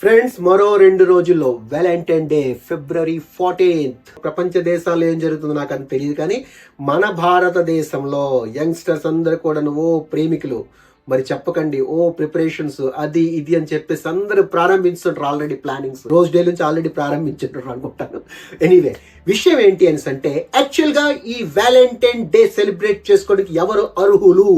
Friends, మరో 2 రోజుల్లో Valentine day ఫిబ్రవరి 14th. ప్రపంచ దేశాల్లో ఏం జరుగుతుందో నాకు అంత తెలియదు, కానీ మన భారతదేశంలో యంగ్స్టర్స్ అందరూ కూడా ప్రేమికులు మరి చెప్పకండి, ప్రిపరేషన్స్ అది ఇది అని చెప్పేసి అందరూ ప్రారంభించుంటారు. ఆల్రెడీ ప్లానింగ్స్ రోజ్ డే నుంచి ఆల్రెడీ ప్రారంభించుంటారు అనుకుంటాను. ఎనీవే, విషయం ఏంటి అని అంటే యాక్చువల్ గా ఈ వ్యాలంటైన్ డే సెలబ్రేట్ చేసుకోవడానికి ఎవరు అర్హులు,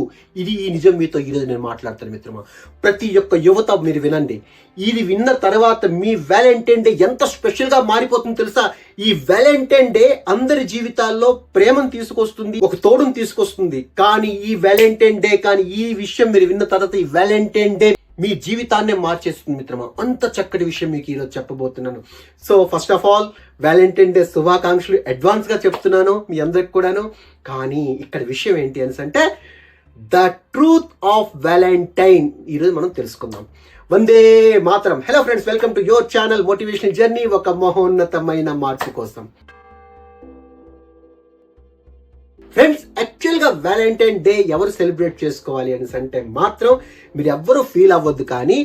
ఇది ఈ నిజం మీతో ఈరోజు నేను మాట్లాడతాను మిత్రమా. ప్రతి ఒక్క యువత మీరు వినండి. ఇది విన్న తర్వాత మీ వ్యాలంటైన్ డే ఎంత స్పెషల్ గా మారిపోతుందో తెలుసా? ఈ వ్యాలంటైన్ డే అందరి జీవితాల్లో ప్రేమను తీసుకొస్తుంది, ఒక తోడును తీసుకొస్తుంది. కానీ ఈ వ్యాలంటైన్ డే ఈ విషయం మీరు విన్న తర్వాత ఈ వ్యాలంటైన్ డే మీ జీవితాన్నే మార్చేస్తుంది మిత్రమా. అంత చక్కటి విషయం మీకు ఈరోజు చెప్పబోతున్నాను. So first of all Valentine day శుభాకాంక్షలు అడ్వాన్స్ గా చెప్తున్నాను మీ అందరికి కూడాను. కానీ ఇక్కడ విషయం ఏంటి అని అంటే ద ట్రూత్ ఆఫ్ వ్యాలంటైన్ ఈరోజు మనం తెలుసుకుందాం. వందే మాతరం. Hello friends, welcome to your channel motivational journey, ఒక మహోన్నతమైన మార్పు కోసం. ఫ్రెండ్స్, యాక్చువల్ గా వ్యాలంటైన్ డే ఎవరు సెలబ్రేట్ చేసుకోవాలి అని అంటే మాత్రం మీరు ఎవ్వరూ ఫీల్ అవ్వద్దు, కానీ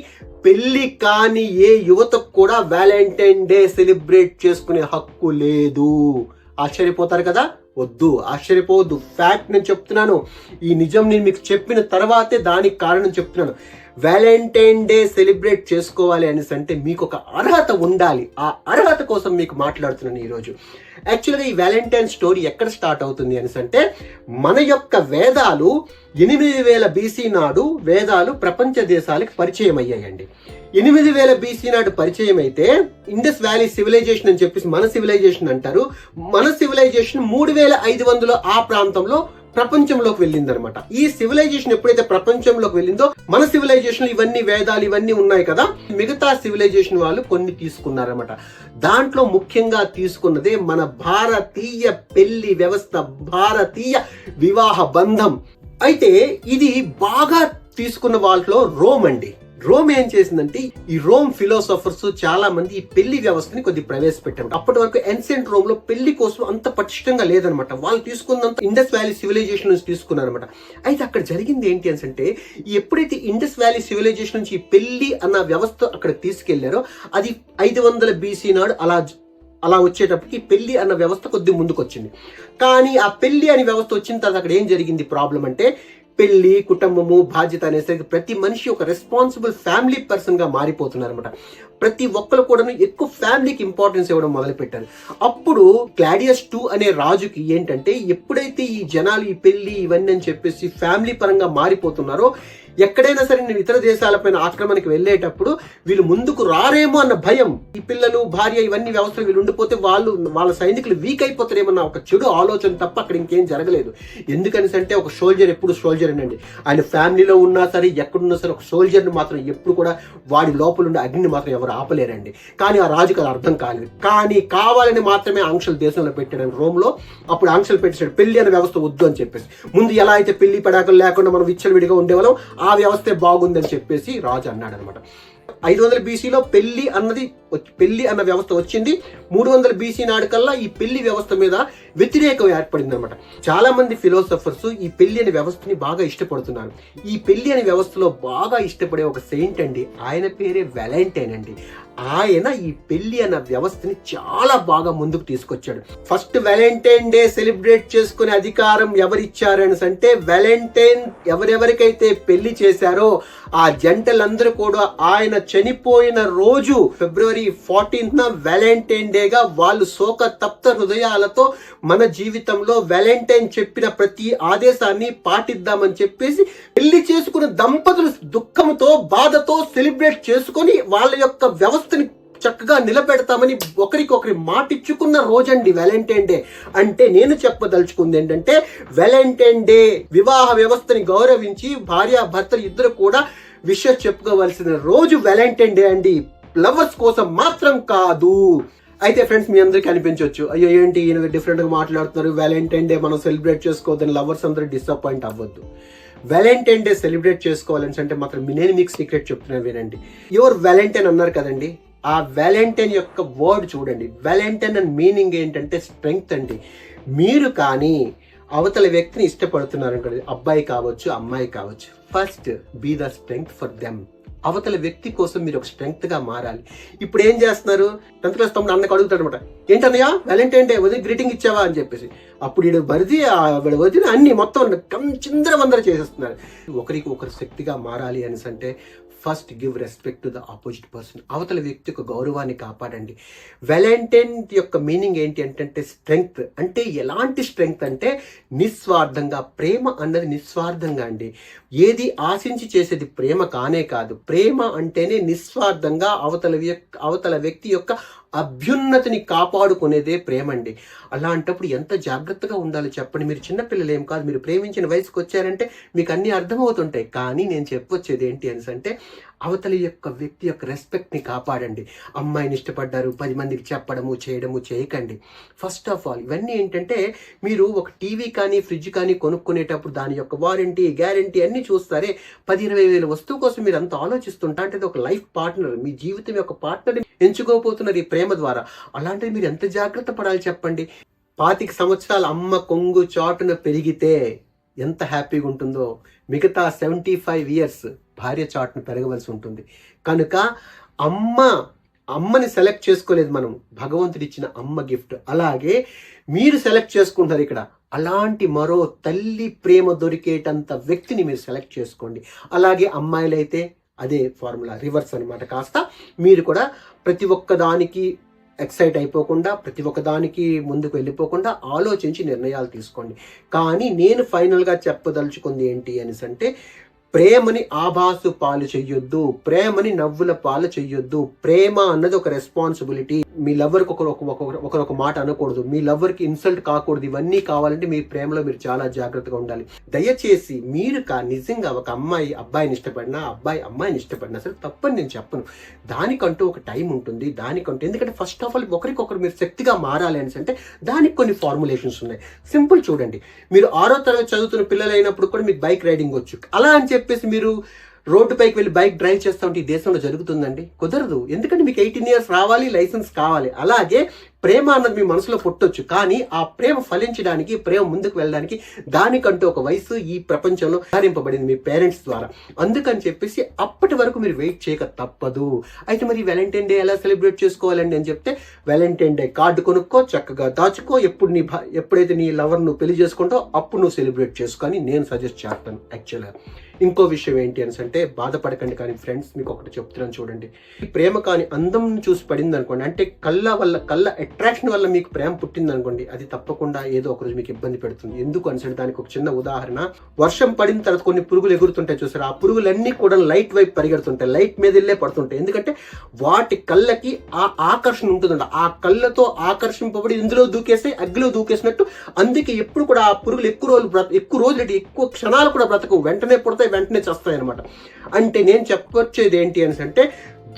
పెళ్లి కాని ఏ యువతకు కూడా వ్యాలంటైన్ డే సెలబ్రేట్ చేసుకునే హక్కు లేదు. ఆశ్చర్యపోతారు కదా? వద్దు, ఆశ్చర్యపోవద్దు. ఫ్యాక్ట్ నేను చెప్తున్నాను. ఈ నిజం నేను మీకు చెప్పిన తర్వాతే దానికి కారణం చెప్తున్నాను. వ్యాలంటైన్ డే సెలబ్రేట్ చేసుకోవాలి అని అంటే మీకు ఒక అర్హత ఉండాలి. ఆ అర్హత కోసం మీకు మాట్లాడుతున్నాను ఈరోజు. యాక్చువల్గా ఈ వ్యాలంటైన్ స్టోరీ ఎక్కడ స్టార్ట్ అవుతుంది అని అంటే మన యొక్క వేదాలు 8000 BC నాడు వేదాలు ప్రపంచ దేశాలకు పరిచయం అయ్యాయండి. 8000 BC నాడు పరిచయం అయితే ఇండస్ వ్యాలీ సివిలైజేషన్ అని చెప్పేసి మన సివిలైజేషన్ అంటారు. మన సివిలైజేషన్ 3500 ఆ ప్రాంతంలో ప్రపంచంలోకి వెళ్ళిందనమాట. ఈ సివిలైజేషన్ ఎప్పుడైతే ప్రపంచంలోకి వెళ్ళిందో మన సివిలైజేషన్ ఇవన్నీ వేదాలు ఇవన్నీ ఉన్నాయి కదా, మిగతా సివిలైజేషన్ వాళ్ళు కొన్ని తీసుకున్నారనమాట. దాంట్లో ముఖ్యంగా తీసుకున్నదే మన భారతీయ పెళ్లి వ్యవస్థ, భారతీయ వివాహ బంధం. అయితే ఇది బాగా తీసుకున్న వాళ్ళలో రోమ్ అండి. రోమ్ ఏం చేసిందంటే ఈ రోమ్ ఫిలాసఫర్స్ చాలా మంది ఈ పెళ్లి వ్యవస్థని కొద్ది ప్రవేశపెట్టారు. అప్పటి వరకు ఎన్షియంట్ రోమ్ లో పెళ్లి కోసం అంత పటిష్టంగా లేదనమాట. వాళ్ళు తీసుకున్నంత ఇండస్ వ్యాలీ సివిలైజేషన్ నుంచి తీసుకున్నారనమాట. అయితే అక్కడ జరిగింది ఏంటి అని అంటే ఎప్పుడైతే ఇండస్ వ్యాలీ సివిలైజేషన్ నుంచి ఈ పెళ్లి అన్న వ్యవస్థ అక్కడ తీసుకెళ్లారో అది 500 BC నాడు అలా వచ్చేటప్పటికి పెళ్లి అన్న వ్యవస్థ కొద్ది ముందుకు వచ్చింది. కానీ ఆ పెళ్లి అనే వ్యవస్థ వచ్చిన తర్వాత అక్కడ ఏం జరిగింది ప్రాబ్లం అంటే పెళ్లి, కుటుంబము, బాధ్యత అనేసరికి ప్రతి మనిషి ఒక రెస్పాన్సిబుల్ ఫ్యామిలీ పర్సన్ గా మారిపోతున్నారు అనమాట. ప్రతి ఒక్కరు కూడా ఎక్కువ ఫ్యామిలీకి ఇంపార్టెన్స్ ఇవ్వడం మొదలు పెట్టారు. అప్పుడు క్లాడియస్ II అనే రాజుకి ఏంటంటే ఎప్పుడైతే ఈ జనాలు ఈ పెళ్లి ఇవన్నీ అని చెప్పేసి ఫ్యామిలీ పరంగా మారిపోతున్నారో ఎక్కడైనా సరే నేను ఇతర దేశాలపైన ఆక్రమణకి వెళ్ళేటప్పుడు వీళ్ళు ముందుకు రారేమో అన్న భయం, ఈ పిల్లలు భార్య ఇవన్నీ వ్యవస్థలు వీళ్ళు ఉండిపోతే వాళ్ళ సైనికులు వీక్ అయిపోతారేమన్న ఒక చెడు ఆలోచన తప్ప అక్కడ ఇంకేం జరగలేదు. ఎందుకని అంటే ఒక సోల్జర్ ఎప్పుడు సోల్జర్ అండి. ఆయన ఫ్యామిలీలో ఉన్నా సరే ఎక్కడున్నా సరే ఒక సోల్జర్ని మాత్రం ఎప్పుడు కూడా వాడి లోపల ఉండే అగ్నిని మాత్రం ఎవరు ఆపలేరండి. కానీ ఆ రాజుకు అది అర్థం కాలేదు. కానీ కావాలని మాత్రమే ఆంక్షలు దేశంలో పెట్టాడు రోమ్ లో. అప్పుడు ఆంక్షలు పెట్టాడు, పెళ్లి అనే వ్యవస్థ వద్దు అని చెప్పేసి. ముందు ఎలా అయితే పెళ్లి పడాకలు లేకుండా మనం విచ్చలవిడిగా ఉండేవాళ్ళం ఆ వ్యవస్థే బాగుందని చెప్పేసి రాజు అన్నాడు అనమాట. 500 BC లో పెళ్లి అన్న వ్యవస్థ వచ్చింది. 300 BC నాడుకల్లా ఈ పెళ్లి వ్యవస్థ మీద వ్యతిరేకం ఏర్పడింది అనమాట. చాలా మంది ఫిలాసఫర్స్ ఈ పెళ్లి అనే వ్యవస్థని బాగా ఇష్టపడుతున్నారు. ఈ పెళ్లి అనే వ్యవస్థలో బాగా ఇష్టపడే ఒక సెయింట్ అండి, ఆయన పేరే వ్యాలంటైన్ అండి. ఆయన ఈ పెళ్లి అన్న వ్యవస్థని చాలా బాగా ముందుకు తీసుకొచ్చాడు. ఫస్ట్ వ్యాలంటైన్ డే సెలబ్రేట్ చేసుకునే అధికారం ఎవరిచ్చారని అంటే వ్యాలంటైన్ ఎవరెవరికైతే పెళ్లి చేశారో ఆ జంటలందరూ కూడా ఆయన చనిపోయిన రోజు ఫిబ్రవరి 14th వ్యాలంటైన్ డేగా వాళ్ళు శోక తప్త హృదయాలతో మన జీవితంలో వ్యాలంటైన్ చెప్పిన ప్రతి ఆదేశాన్ని పాటిద్దామని చెప్పేసి పెళ్లి చేసుకున్న దంపతులు దుఃఖంతో బాధతో సెలబ్రేట్ చేసుకొని వాళ్ళ యొక్క వ్యవస్థని చక్కగా నిలబెడతామని ఒకరికొకరి మాటిచ్చుకున్న రోజండి వ్యాలంటైన్ డే. అంటే నేను చెప్పదలుచుకుంది ఏంటంటే వ్యాలంటైన్ డే వివాహ వ్యవస్థని గౌరవించి భార్యాభర్తలు ఇద్దరు కూడా విషయం చెప్పుకోవాల్సిన రోజు వ్యాలంటైన్ డే అండి, లవర్స్ కోసం మాత్రం కాదు. అయితే ఫ్రెండ్స్, మీ అందరికీ అనిపించవచ్చు, అయ్యో ఏంటి ఈయన డిఫరెంట్ గా మాట్లాడుతున్నారు, వ్యాలంటైన్ డే మనం సెలబ్రేట్ చేసుకోవద్దని. లవర్స్ అందరూ డిసప్పాయింట్ అవ్వద్దు. వ్యాలంటైన్ డే సెలబ్రేట్ చేసుకోవాలని అంటే మాత్రం నేను మీకు సీక్రెట్ చెప్తున్నాను, వినండి. యువర్ వ్యాలంటైన్ అన్నారు కదండి, ఆ వ్యాలంటైన్ యొక్క వర్డ్ చూడండి. వ్యాలంటైన్ అండ్ మీనింగ్ ఏంటంటే స్ట్రెంగ్త్ అండి. మీరు కానీ అవతల వ్యక్తిని ఇష్టపడుతున్నారు అనుకోండి, అబ్బాయి కావచ్చు అమ్మాయి కావచ్చు, first be the strength for them. అవతల వ్యక్తి కోసం మీరు ఒక స్ట్రెంగ్త్ గా మారాలి. ఇప్పుడు ఏం చేస్తున్నారు, 10th క్లాస్ తమ్ముడు అన్నకు అడుగుతాడు అనమాట, ఏంటన్నయ్య వ్యాలంటైన్ డే వదిలి గ్రీటింగ్ ఇచ్చావా అని చెప్పేసి. అప్పుడు వీడు బరిది వదిలి అన్ని మొత్తం చిందరవందర చేసేస్తున్నారు. ఒకరికి ఒకరు శక్తిగా మారాలి అనేసి అంటే first give respect to the opposite person. అవతల వ్యక్తి యొక్క గౌరవాన్ని కాపాడండి. వ్యాలంటైన్ యొక్క మీనింగ్ ఏంటి అంటే స్ట్రెంగ్త్. అంటే ఎలాంటి స్ట్రెంగ్త్ అంటే నిస్వార్థంగా. ప్రేమ అన్నది నిస్వార్థంగా అండి. ఏది ఆశించి చేసేది ప్రేమ కానే కాదు. ప్రేమ అంటేనే నిస్వార్థంగా అవతల వ్యక్తి యొక్క అభ్యున్నతిని కాపాడుకునేదే ప్రేమ అండి. అలాంటప్పుడు ఎంత జాగ్రత్తగా ఉండాలో చెప్పండి. మీరు చిన్నపిల్లలు ఏం కాదు, మీరు ప్రేమించిన వయసుకు వచ్చారంటే మీకు అన్నీ అర్థమవుతుంటాయి. కానీ నేను చెప్పొచ్చేది ఏంటి అంటే అవతలి యొక్క వ్యక్తి యొక్క రెస్పెక్ట్ని కాపాడండి. అమ్మాయిని ఇష్టపడ్డారు 10 మందికి చెప్పడము చేయడము చేయకండి. ఫస్ట్ ఆఫ్ ఆల్ ఇవన్నీ ఏంటంటే మీరు ఒక టీవీ కానీ ఫ్రిడ్జ్ కానీ కొనుక్కునేటప్పుడు దాని యొక్క వారంటీ గ్యారంటీ అన్నీ చూస్తారే, 10-20 వేల వస్తువు కోసం మీరు అంత ఆలోచిస్తుంటా అంటే ఒక లైఫ్ పార్ట్నర్, మీ జీవితం యొక్క పార్ట్నర్ ఎంచుకోబోతున్నారు ఈ ప్రేమ ద్వారా. అలాంటిది మీరు ఎంత జాగ్రత్త పడాలి చెప్పండి. 25 సంవత్సరాల అమ్మ కొంగు చాటున పెరిగితే ఎంత హ్యాపీగా ఉంటుందో, మిగతా 75 ఇయర్స్ భార్య చాటును పెరగవలసి ఉంటుంది. కనుక అమ్మని సెలెక్ట్ చేసుకోలేదు మనం, భగవంతుడు ఇచ్చిన అమ్మ గిఫ్ట్. అలాగే మీరు సెలెక్ట్ చేసుకుంటారు ఇక్కడ. అలాంటి మరో తల్లి ప్రేమ దొరికేటంత వ్యక్తిని మీరు సెలెక్ట్ చేసుకోండి. అలాగే అమ్మాయిలైతే అదే ఫార్ములా రివర్స్ అనమాట. కాస్త మీరు కూడా ప్రతి ఒక్కదానికి ఎక్సైట్ అయిపోకుండా, ప్రతి ఒక్కదానికి ముందుకు వెళ్ళిపోకుండా ఆలోచించి నిర్ణయాలు తీసుకోండి. కానీ నేను ఫైనల్గా చెప్పదలుచుకుంది ఏంటి అంటే ప్రేమని ఆభాసు పాలు చెయ్యొద్దు, ప్రేమని నవ్వుల పాలు చెయ్యొద్దు. ప్రేమ అన్నది ఒక రెస్పాన్సిబిలిటీ. మీ లవర్కి ఒకరొక మాట అనకూడదు, మీ లవర్కి ఇన్సల్ట్ కాకూడదు. ఇవన్నీ కావాలంటే మీ ప్రేమలో మీరు చాలా జాగ్రత్తగా ఉండాలి. దయచేసి మీరు నిజంగా ఒక అమ్మాయి అబ్బాయిని ఇష్టపడినా, అబ్బాయి అమ్మాయిని ఇష్టపడినా సరే తప్పని నేను చెప్పను. దానికంటూ ఒక టైం ఉంటుంది, దానికంటూ. ఎందుకంటే ఫస్ట్ ఆఫ్ ఆల్ ఒకరికొకరు మీరు శక్తిగా మారాలి అంటే దానికి కొన్ని ఫార్ములేషన్స్ ఉన్నాయి. సింపుల్ చూడండి, మీరు 6వ తరగతి చదువుతున్న పిల్లలు అయినప్పుడు కూడా మీకు బైక్ రైడింగ్ వచ్చు. అలా అని చెప్పేసి మీరు రోడ్డు పైకి వెళ్ళి బైక్ డ్రైవ్ చేస్తూ ఉంటే ఈ దేశంలో జరుగుతుందండి? కుదరదు. ఎందుకంటే మీకు 18 ఇయర్స్ రావాలి, లైసెన్స్ కావాలి. అలాగే ప్రేమ అన్నది మీ మనసులో పుట్టొచ్చు, కానీ ఆ ప్రేమ ఫలించడానికి, ప్రేమ ముందుకు వెళ్ళడానికి దానికంటూ ఒక వయసు ఈ ప్రపంచంలో నిర్ధారింపబడింది మీ పేరెంట్స్ ద్వారా. అందుకని చెప్పేసి అప్పటి వరకు మీరు వెయిట్ చేయక తప్పదు. అయితే మరి వ్యాలంటైన్ డే ఎలా సెలబ్రేట్ చేసుకోవాలండి అని చెప్తే, వ్యాలంటైన్ డే కార్డు కొనుక్కో, చక్కగా దాచుకో. ఎప్పుడైతే నీ లవర్ నువ్వు పెళ్లి చేసుకుంటావు అప్పుడు నువ్వు సెలబ్రేట్ చేసుకొని నేను సజెస్ట్ చేస్తాను. యాక్చువల్గా ఇంకో విషయం ఏంటి అంటే బాధపడకండి. కానీ ఫ్రెండ్స్ మీకు ఒకటి చెప్తున్నాను చూడండి, ఈ ప్రేమ కానీ అందం చూసి పడింది అనుకోండి, అంటే కళ్ళ అట్రాక్షన్ వల్ల మీకు ప్రేమ పుట్టింది అనుకోండి, అది తప్పకుండా ఏదో ఒకరోజు మీకు ఇబ్బంది పెడుతుంది. ఎందుకు అంటే దానికి ఒక చిన్న ఉదాహరణ, వర్షం పడిన తర్వాత కొన్ని పురుగులు ఎగురుతుంటాయి చూసారు, ఆ పురుగులన్నీ కూడా లైట్ వైపు పరిగెడుతుంటాయి, లైట్ మీద వెళ్ళే పడుతుంటాయి. ఎందుకంటే వాటి కళ్ళకి ఆ ఆకర్షణ ఉంటుందంట. ఆ కళ్ళతో ఆకర్షింపబడి ఇందులో దూకేస్తే అగ్గిలో దూకేసినట్టు. అందుకే ఎప్పుడు కూడా ఆ పురుగులు ఎక్కువ రోజులు ఎక్కువ క్షణాలు కూడా బ్రతకవు, వెంటనే పుడతాయి, వెంటనే చేస్తాయి అనమాట. అంటే నేను చెప్పొచ్చేది ఏంటి అంటే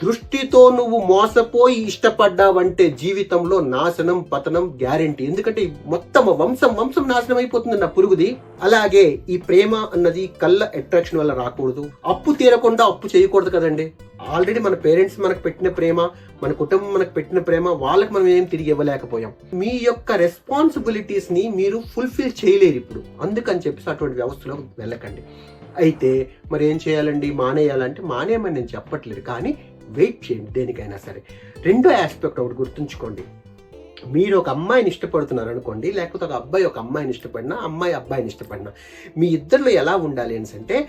దృష్టితో నువ్వు మోసపోయి ఇష్టపడ్డావంటే జీవితంలో నాశనం పతనం గ్యారెంటీ. ఎందుకంటే మొత్తం వంశం నాశనం అయిపోతుంది నా పురుగుది. అలాగే ఈ ప్రేమ అన్నది కళ్ళ అట్రాక్షన్ వల్ల రాకూడదు. అప్పు తీరకుండా అప్పు చేయకూడదు కదండి. ఆల్రెడీ మన పేరెంట్స్ మనకు పెట్టిన ప్రేమ, మన కుటుంబం మనకు పెట్టిన ప్రేమ, వాళ్ళకి మనం ఏం తిరిగి ఇవ్వలేకపోయాం. మీ యొక్క రెస్పాన్సిబిలిటీస్ ని మీరు ఫుల్ఫిల్ చేయలేరు ఇప్పుడు. అందుకని చెప్పేసి అటువంటి వ్యవస్థలో వెళ్ళకండి. అయితే మరి ఏం చేయాలండి, మానేయాలంటే మానేయమని నేను చెప్పట్లేదు, కానీ వెయిట్ చేయండి దేనికైనా సరే. రెండో ఆస్పెక్ట్ ఒకటి గుర్తుంచుకోండి, మీరు ఒక అమ్మాయిని ఇష్టపడుతున్నారు అనుకోండి, లేకపోతే ఒక అబ్బాయి ఒక అమ్మాయిని ఇష్టపడినా, అమ్మాయి అబ్బాయిని ఇష్టపడినా, మీ ఇద్దరిలో ఎలా ఉండాలి అంటే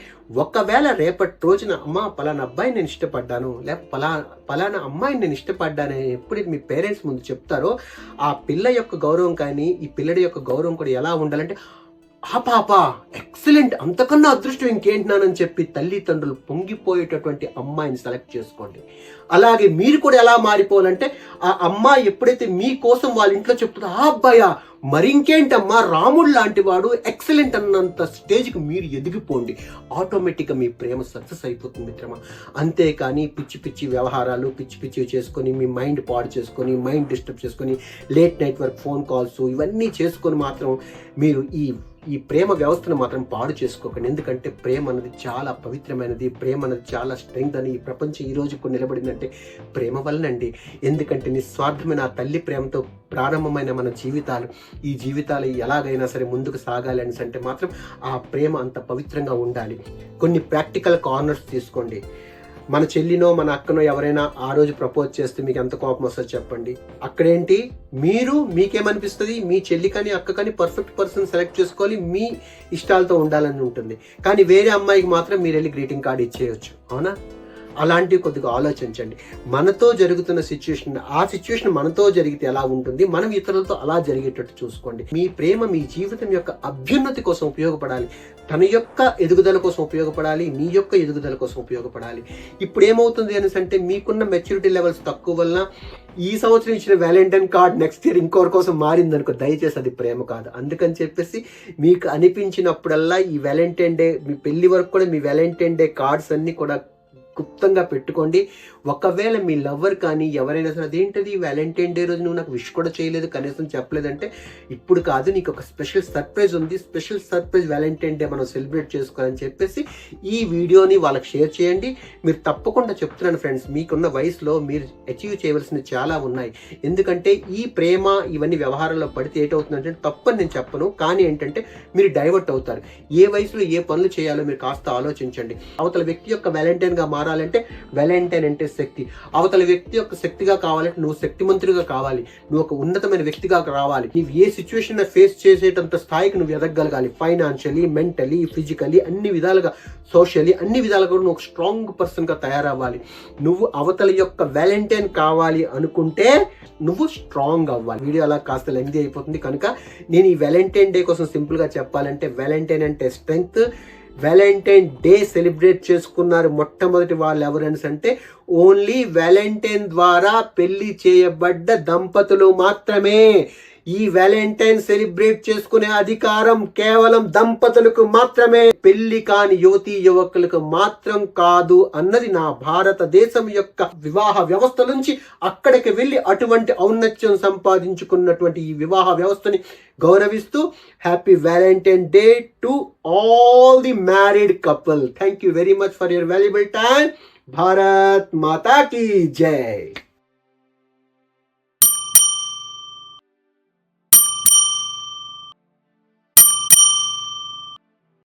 ఒకవేళ రేపటి రోజున పలానా అబ్బాయిని నేను ఇష్టపడ్డాను, లేకపోతే పలానా అమ్మాయిని నేను ఇష్టపడ్డానని ఎప్పుడైతే మీ పేరెంట్స్ ముందు చెప్తారో, ఆ పిల్ల యొక్క గౌరవం కానీ ఈ పిల్లడి యొక్క గౌరవం కూడా ఎలా ఉండాలంటే, ఆ పాప ఎక్సలెంట్, అంతకన్నా అదృష్టం ఇంకేంటినానని చెప్పి తల్లిదండ్రులు పొంగిపోయేటటువంటి అమ్మాయిని సెలెక్ట్ చేసుకోండి. అలాగే మీరు కూడా ఎలా మారిపోవాలంటే, ఆ అమ్మాయి ఎప్పుడైతే మీకోసం వాళ్ళ ఇంట్లో చెప్తుందో, ఆ అబ్బాయా మరింకేంటమ్మా రాముడు లాంటి వాడు ఎక్సలెంట్ అన్నంత స్టేజ్కి మీరు ఎదిగిపోండి. ఆటోమేటిక్గా మీ ప్రేమ సక్సెస్ అయిపోతుంది మిత్రమా. అంతేకాని పిచ్చి వ్యవహారాలు పిచ్చి చేసుకొని మీ మైండ్ పాడు చేసుకొని, మైండ్ డిస్టర్బ్ చేసుకొని, late night work phone calls ఇవన్నీ చేసుకొని మాత్రం మీరు ఈ ప్రేమ వ్యవస్థను మాత్రం పాడు చేసుకోకండి. ఎందుకంటే ప్రేమ అన్నది చాలా పవిత్రమైనది, ప్రేమ అన్నది చాలా స్ట్రెంగ్త్ అని ఈ ప్రపంచం ఈ రోజు కూడా నిలబడిందంటే ప్రేమ వల్లనండి. ఎందుకంటే నిస్వార్థమైన ఆ తల్లి ప్రేమతో ప్రారంభమైన మన ఈ జీవితాలు ఎలాగైనా సరే ముందుకు సాగాలి అని అంటే మాత్రం ఆ ప్రేమ అంత పవిత్రంగా ఉండాలి. కొన్ని ప్రాక్టికల్ కార్నర్స్ తీసుకోండి. మన చెల్లినో మన అక్కనో ఎవరైనా ఆ రోజు ప్రపోజ్ చేస్తే మీకు ఎంత కోపం వస్తుంది చెప్పండి. అక్కడేంటి, మీకేమనిపిస్తుంది, మీ చెల్లి కానీ అక్క కానీ పర్ఫెక్ట్ పర్సన్ సెలెక్ట్ చేసుకోవాలి, మీ ఇష్టాలతో ఉండాలని ఉంటుంది. కానీ వేరే అమ్మాయికి మాత్రం మీరు వెళ్ళి గ్రీటింగ్ కార్డు ఇచ్చేయచ్చు. అవునా? అలాంటివి కొద్దిగా ఆలోచించండి. మనతో జరుగుతున్న సిచ్యువేషన్, ఆ సిచ్యువేషన్ మనతో జరిగితే ఎలా ఉంటుంది, మనం ఇతరులతో అలా జరిగేటట్టు చూసుకోండి. మీ ప్రేమ మీ జీవితం యొక్క అభ్యున్నతి కోసం ఉపయోగపడాలి, తన యొక్క ఎదుగుదల కోసం ఉపయోగపడాలి, మీ యొక్క ఎదుగుదల కోసం ఉపయోగపడాలి. ఇప్పుడు ఏమవుతుంది అనేసి అంటే, మీకున్న మెచ్యూరిటీ లెవెల్స్ తక్కువ వలన ఈ సంవత్సరం ఇచ్చిన వ్యాలంటైన్ కార్డ్ నెక్స్ట్ ఇయర్ ఇంకోరి కోసం మారిందనుకో, దయచేసి అది ప్రేమ కాదు. అందుకని చెప్పేసి మీకు అనిపించినప్పుడల్లా ఈ వ్యాలంటైన్ డే, మీ పెళ్లి వరకు కూడా మీ వ్యాలంటైన్ డే కార్డ్స్ అన్ని కూడా గుప్తంగా పెట్టుకోండి. ఒకవేళ మీ లవ్వర్ కానీ ఎవరైనా సరే, అదేంటది వ్యాలంటైన్ డే రోజు నువ్వు నాకు విష్ కూడా చేయలేదు, కనీసం చెప్పలేదంటే, ఇప్పుడు కాదు, నీకు ఒక స్పెషల్ సర్ప్రైజ్ ఉంది, స్పెషల్ సర్ప్రైజ్ వ్యాలంటైన్ డే మనం సెలబ్రేట్ చేసుకోవాలని చెప్పేసి ఈ వీడియోని వాళ్ళకి షేర్ చేయండి. మీరు తప్పకుండా చెప్తున్నాను ఫ్రెండ్స్, మీకున్న వయసులో మీరు అచీవ్ చేయవలసినవి చాలా ఉన్నాయి. ఎందుకంటే ఈ ప్రేమ ఇవన్నీ వ్యవహారంలో పడితే ఏటవుతుందంటే, తప్పని నేను చెప్పను, కానీ ఏంటంటే మీరు డైవర్ట్ అవుతారు. ఏ వయసులో ఏ పనులు చేయాలో మీరు కాస్త ఆలోచించండి. అవతల వ్యక్తి యొక్క వ్యాలంటైన్ గా మారాలంటే, వ్యాలంటైన్ అంటే శక్తి, అవతల వ్యక్తి యొక్క శక్తిగా కావాలంటే నువ్వు శక్తిమంతుడిగా కావాలి, నువ్వు ఒక ఉన్నతమైన వ్యక్తిగా రావాలి. నువ్వు ఏ సిచ్యువేషన్ ఫేస్ చేసేటంత స్థాయికి నువ్వు ఎదగలగాలి. ఫైనాన్షియలీ, మెంటలీ, ఫిజికలీ, అన్ని విధాలుగా, సోషల్లీ, అన్ని విధాలుగా కూడా నువ్వు ఒక స్ట్రాంగ్ పర్సన్ గా తయారవ్వాలి. నువ్వు అవతల యొక్క వ్యాలంటైన్ కావాలి అనుకుంటే నువ్వు స్ట్రాంగ్ అవ్వాలి. వీడియో అలా కాస్త లెంగ్తీ అయిపోతుంది కనుక నేను ఈ వ్యాలంటైన్ డే కోసం సింపుల్ గా చెప్పాలంటే, వ్యాలంటైన్ అంటే స్ట్రెంగ్త్. వ్యాలంటైన్ డే సెలబ్రేట్ చేసుకున్నారు మొట్టమొదటి వాళ్ళు ఎవరని అంటే, ఓన్లీ వ్యాలంటైన్ ద్వారా పెళ్లి చేయబడ్డ దంపతులు మాత్రమే. ఈ వ్యాలంటైన్ సెలబ్రేట్ చేసుకునే అధికారం కేవలం దంపతులకు మాత్రమే, పెళ్లి కాని యువతీ యువకులకు మాత్రం కాదు అన్నది నా భారతదేశం యొక్క వివాహ వ్యవస్థ నుంచి అక్కడికి వెళ్ళి అటువంటి ఔన్నత్యం సంపాదించుకున్నటువంటి ఈ వివాహ వ్యవస్థని గౌరవిస్తూ happy Valentine day to all the married couple. Thank you very much for your valuable time. Bharat Mata కీ జై.